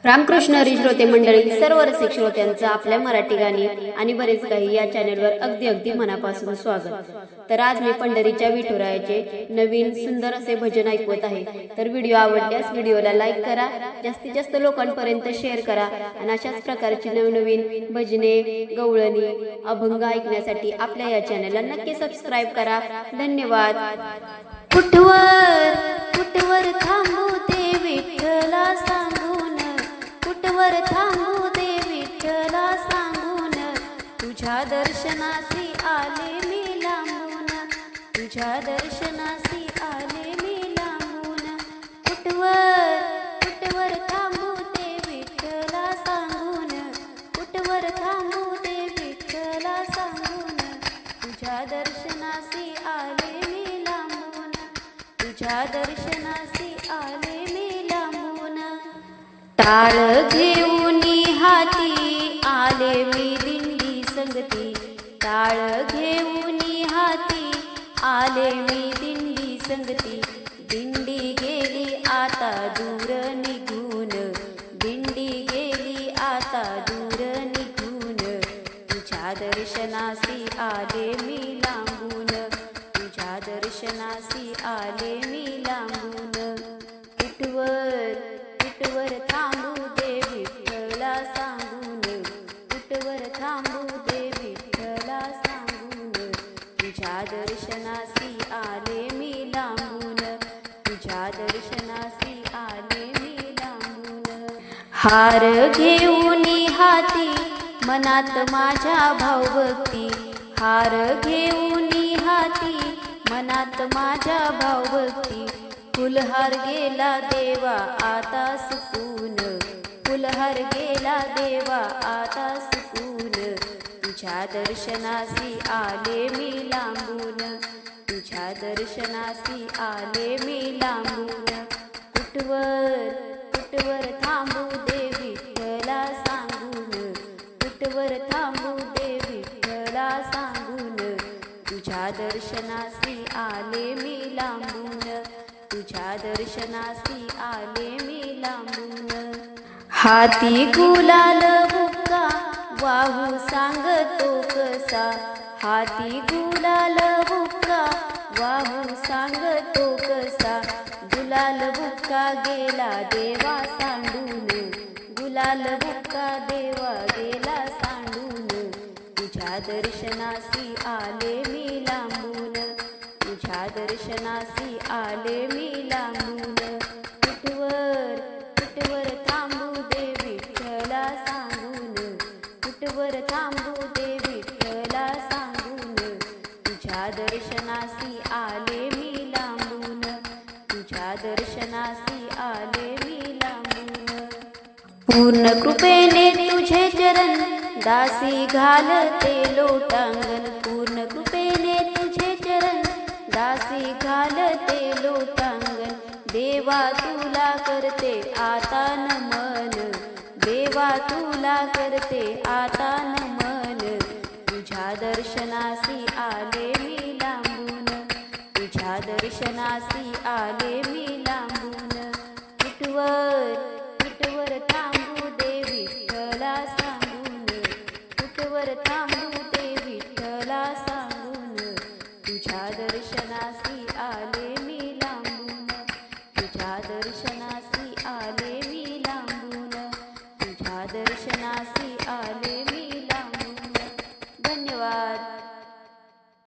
रामकृष्ण हरी श्रोते मंडळी, सर्व रसिक श्रोत्यांचं आपल्या मराठी गाणी आणि बरेच काही या चॅनलवर अगदी मनापासून स्वागत। तर आज मी पंढरीच्या विठुरायाचे नवीन सुंदर असे भजन ऐकवत आहे। तर व्हिडिओ आवडल्यास व्हिडिओला लाईक करा, जास्तीत जास्त लोकांपर्यंत शेअर करा आणि अशाच प्रकारची नवनवीन भजने, गवळणी, अभंग ऐकण्यासाठी आपल्या या चॅनलला नक्की सबस्क्राइब करा। धन्यवाद। कुठवर कुठवर थांबू ते विठ्ठला सांगून, कुठवर थांबू दे विठ्ठला सांगून, तुझ्या दर्शनासी आले मी लांबून, तुझ्या दर्शनासी आले मी लांबून। कुठवर कुठवर थांबू दे विठ्ठला सांगून, कुठवर थांबू दे विठ्ठला सांगून, तुझ्या दर्शनासी आले मी लांबून, तुझ्या दर्शनासी आले मी लांबून। टाळ घेऊनी हाती आले मी दिंडी संगती, टाळ घेऊनी हाती आले मी दिंडी संगती, दिंडी गेली आता दूर निघून, दिंडी गेली आता दूर निघून, तुझ्या दर्शनासी आले मी लांबून, तुझ्या दर्शनासी आले मी लांबून। कुठवर कुठवर थांबू दे विठ्ठला सांगून, कुठवर थांबू दे विठ्ठला सांगून, तुझ्या दर्शनासी आले मी लांबून, तुझ्या दर्शनासी आले मी लांबून। हार घेऊनी हाती मनात माझ्या भावभक्ती, हार घेऊनी हाती मनात माझ्या भावभक्ती, फुलहार गेला देवा आता सुकून, फुलहार गेला देवा आता सुकून, तुझ्या दर्शनासी आले मी लांबून, तुझ्या दर्शनासी आले मी लांबून। कुठवर कुठवर थांबू दे विठ्ठला सांगून, कुठवर थांबू दे विठ्ठला सांगून, तुझ्या दर्शनासी आले मी लांबून, तुझ्या दर्शनासी आले मी लांबून। हाती गुलाल बुक्का वाहू सांगतो कसा, हाती गुलाल बुक्का वाहू सांगतो कसा, गुलाल बुक्का गेला देवा सांडून, गुलाल बुक्का देवा गेला सांडून, तुझ्या दर्शनासी आले मी लांबून, तुझ्या दर्शनासी आले मी लांबून। कुठवर कुठवर थांबू दे विठ्ठला सांगून, कुठवर थांबू दे विठ्ठला सांगून, तुझ्या दर्शनासी आले मी लांबून, तुझ्या दर्शनासी आले मी लांबून। पूर्ण कृपेने तुझे चरण दासी घालते लोटांगण, पूर्ण कृपेने तुझे चरण दासी घालते लोटांगण, देवा तुला करते आता नमन, देवा तुला करते आता नमन, तुझ्या दर्शनासी आले मी लांबून, तुझ्या दर्शनासी आले मी लांबून। कुठवर कुठवर थांबू दे विठ्ठला सांगून, कुठवर थांबू दे विठ्ठला सांगून, तुझ्या दर्शनासी आले मी लांबून, तुझ्या दर्शनासी आले मी लांबून, तुझ्या दर्शनासी आले मी लांबून। धन्यवाद।